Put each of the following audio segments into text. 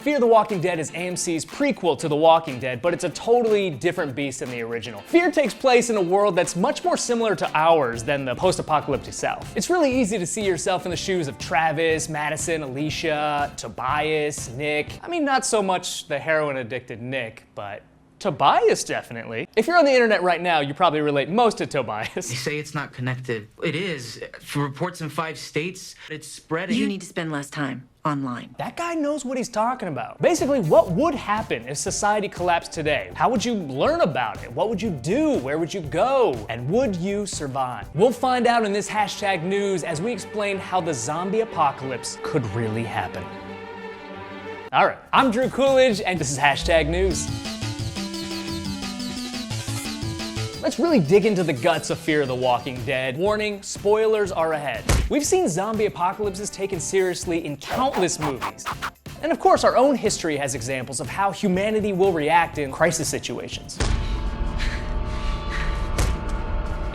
Fear the Walking Dead is AMC's prequel to The Walking Dead, but it's a totally different beast than the original. Fear takes place in a world that's much more similar to ours than the post-apocalyptic South. It's really easy to see yourself in the shoes of Travis, Madison, Alicia, Tobias, Nick. I mean, not so much the heroin-addicted Nick, but Tobias definitely. If you're on the internet right now, you probably relate most to Tobias. They say it's not connected. It is. For reports in 5 states, it's spreading. You need to spend less time online. That guy knows what he's talking about. Basically, what would happen if society collapsed today? How would you learn about it? What would you do? Where would you go? And would you survive? We'll find out in this hashtag news as we explain how the zombie apocalypse could really happen. All right, I'm Drew Coolidge, and this is hashtag news. Let's really dig into the guts of Fear the Walking Dead. Warning, spoilers are ahead. We've seen zombie apocalypses taken seriously in countless movies. And of course, our own history has examples of how humanity will react in crisis situations.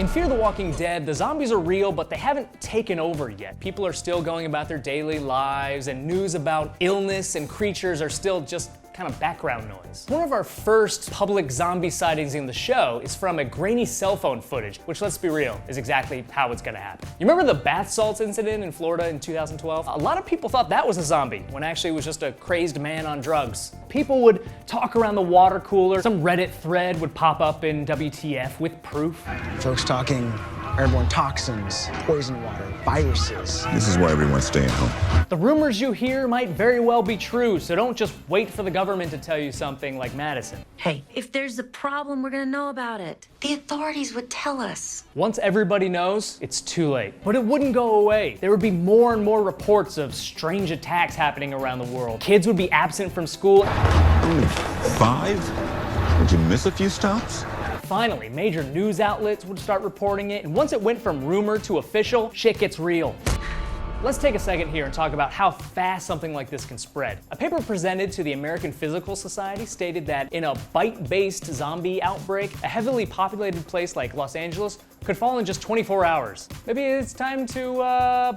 In Fear the Walking Dead, the zombies are real, but they haven't taken over yet. People are still going about their daily lives, and news about illness and creatures are still just kind of background noise. One of our first public zombie sightings in the show is from a grainy cell phone footage, which, let's be real, is exactly how it's gonna happen. You remember the bath salts incident in Florida in 2012? A lot of people thought that was a zombie, when actually it was just a crazed man on drugs. People would talk around the water cooler, some Reddit thread would pop up in WTF with proof. Folks talking airborne toxins, poison water, viruses. This is why everyone's staying home. The rumors you hear might very well be true, so don't just wait for the government to tell you something like Madison. Hey, if there's a problem, we're gonna know about it. The authorities would tell us. Once everybody knows, it's too late. But it wouldn't go away. There would be more and more reports of strange attacks happening around the world. Kids would be absent from school. Only 5? Did you miss a few stops? Finally, major news outlets would start reporting it, and once it went from rumor to official, shit gets real. Let's take a second here and talk about how fast something like this can spread. A paper presented to the American Physical Society stated that in a bite-based zombie outbreak, a heavily populated place like Los Angeles could fall in just 24 hours. Maybe it's time to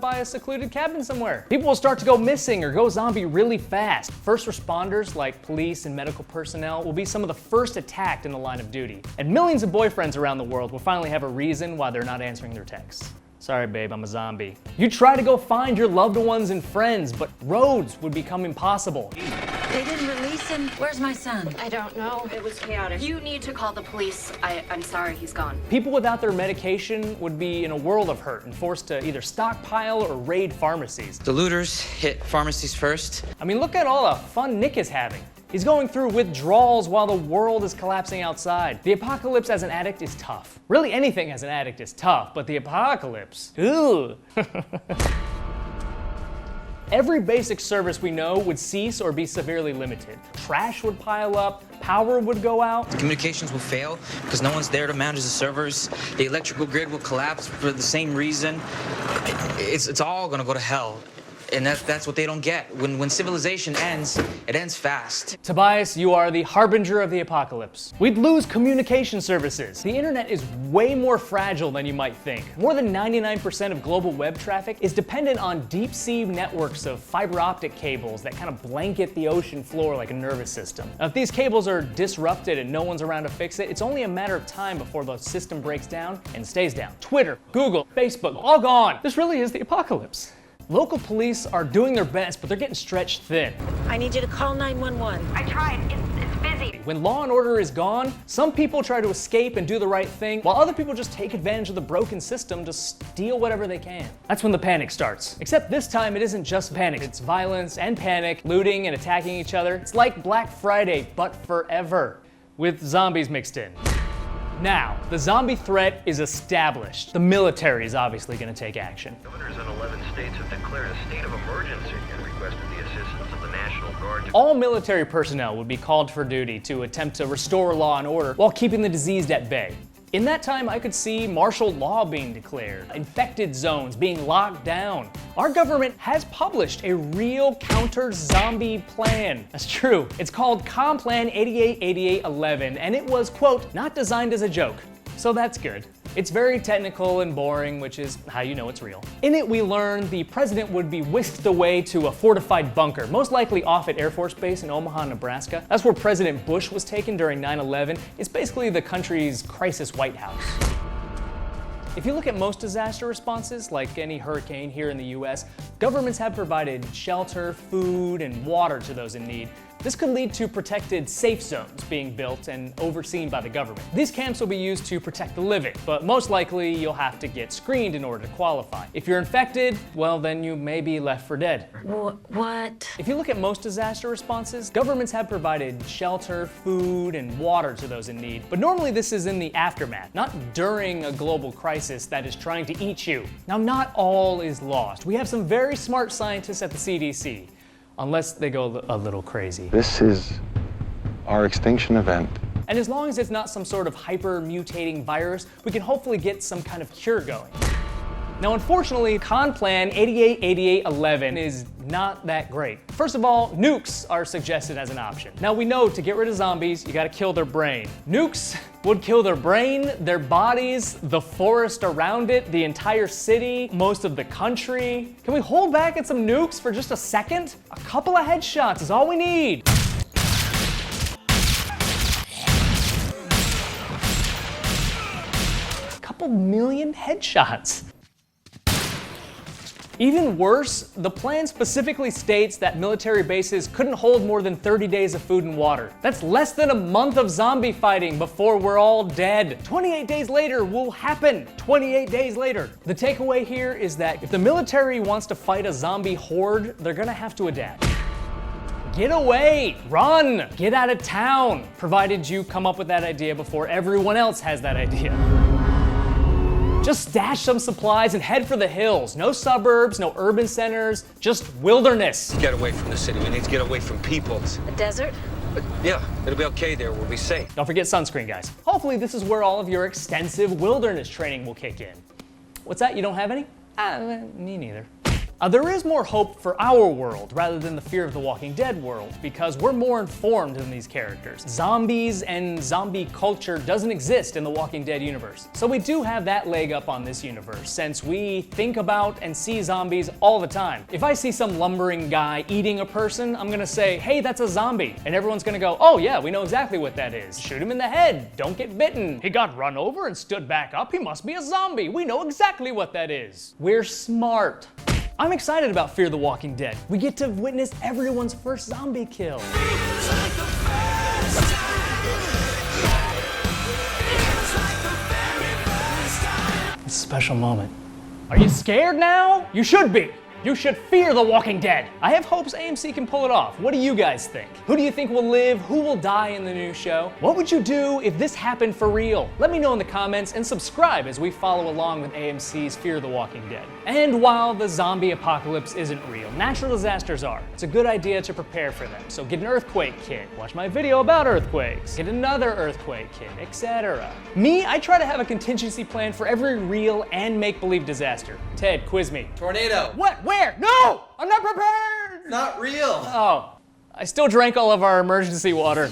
buy a secluded cabin somewhere. People will start to go missing or go zombie really fast. First responders like police and medical personnel will be some of the first attacked in the line of duty. And millions of boyfriends around the world will finally have a reason why they're not answering their texts. Sorry, babe, I'm a zombie. You try to go find your loved ones and friends, but roads would become impossible. They didn't release him. Where's my son? I don't know. It was chaotic. You need to call the police. I'm sorry, he's gone. People without their medication would be in a world of hurt and forced to either stockpile or raid pharmacies. The looters hit pharmacies first. I mean, look at all the fun Nick is having. He's going through withdrawals while the world is collapsing outside. The apocalypse as an addict is tough. Really, anything as an addict is tough, but the apocalypse, ooh. Every basic service we know would cease or be severely limited. Trash would pile up, power would go out. Communications will fail because no one's there to manage the servers. The electrical grid will collapse for the same reason. It's all gonna go to hell. And that's what they don't get. When civilization ends, it ends fast. Tobias, you are the harbinger of the apocalypse. We'd lose communication services. The internet is way more fragile than you might think. More than 99% of global web traffic is dependent on deep sea networks of fiber optic cables that kind of blanket the ocean floor like a nervous system. Now, if these cables are disrupted and no one's around to fix it, it's only a matter of time before the system breaks down and stays down. Twitter, Google, Facebook, all gone. This really is the apocalypse. Local police are doing their best, but they're getting stretched thin. I need you to call 911. I tried. It's busy. When law and order is gone, some people try to escape and do the right thing, while other people just take advantage of the broken system to steal whatever they can. That's when the panic starts. Except this time, it isn't just panic. It's violence and panic, looting and attacking each other. It's like Black Friday, but forever, with zombies mixed in. Now, the zombie threat is established. The military is obviously going to take action. Governors in 11 states have declared a state of emergency and requested the assistance of the National Guard. All military personnel would be called for duty to attempt to restore law and order while keeping the diseased at bay. In that time, I could see martial law being declared, infected zones being locked down. Our government has published a real counter-zombie plan. That's true. It's called Complan 888811, and it was, quote, not designed as a joke. So that's good. It's very technical and boring, which is how you know it's real. In it, we learn the president would be whisked away to a fortified bunker, most likely off at Air Force Base in Omaha, Nebraska. That's where President Bush was taken during 9/11. It's basically the country's crisis White House. If you look at most disaster responses, like any hurricane here in the US, governments have provided shelter, food, and water to those in need. This could lead to protected safe zones being built and overseen by the government. These camps will be used to protect the living, but most likely you'll have to get screened in order to qualify. If you're infected, well, then you may be left for dead. What? If you look at most disaster responses, governments have provided shelter, food, and water to those in need. But normally this is in the aftermath, not during a global crisis that is trying to eat you. Now, not all is lost. We have some very smart scientists at the CDC. Unless they go a little crazy. This is our extinction event. And as long as it's not some sort of hyper-mutating virus, we can hopefully get some kind of cure going. Now, unfortunately, Con Plan 888811 is not that great. First of all, nukes are suggested as an option. Now, we know to get rid of zombies, you gotta kill their brain. Nukes would kill their brain, their bodies, the forest around it, the entire city, most of the country. Can we hold back at some nukes for just a second? A couple of headshots is all we need. A couple million headshots. Even worse, the plan specifically states that military bases couldn't hold more than 30 days of food and water. That's less than a month of zombie fighting before we're all dead. 28 days later will happen. 28 days later. The takeaway here is that if the military wants to fight a zombie horde, they're gonna have to adapt. Get away, run, get out of town, provided you come up with that idea before everyone else has that idea. Just stash some supplies and head for the hills. No suburbs, no urban centers, just wilderness. Get away from the city. We need to get away from people. A desert? Yeah, it'll be okay there. We'll be safe. Don't forget sunscreen, guys. Hopefully this is where all of your extensive wilderness training will kick in. What's that, you don't have any? Me neither. There is more hope for our world rather than the Fear of the Walking Dead world because we're more informed than these characters. Zombies and zombie culture doesn't exist in the Walking Dead universe. So we do have that leg up on this universe since we think about and see zombies all the time. If I see some lumbering guy eating a person, I'm gonna say, hey, that's a zombie. And everyone's gonna go, oh yeah, we know exactly what that is. Shoot him in the head, don't get bitten. He got run over and stood back up, he must be a zombie. We know exactly what that is. We're smart. I'm excited about Fear the Walking Dead. We get to witness everyone's first zombie kill. It's a special moment. Are you scared now? You should be. You should fear The Walking Dead. I have hopes AMC can pull it off. What do you guys think? Who do you think will live? Who will die in the new show? What would you do if this happened for real? Let me know in the comments and subscribe as we follow along with AMC's Fear the Walking Dead. And while the zombie apocalypse isn't real, natural disasters are. It's a good idea to prepare for them. So get an earthquake kit, watch my video about earthquakes, get another earthquake kit, etc. Me, I try to have a contingency plan for every real and make-believe disaster. Ted, quiz me. Tornado. What? Where? No! I'm not prepared! Not real. Oh, I still drank all of our emergency water.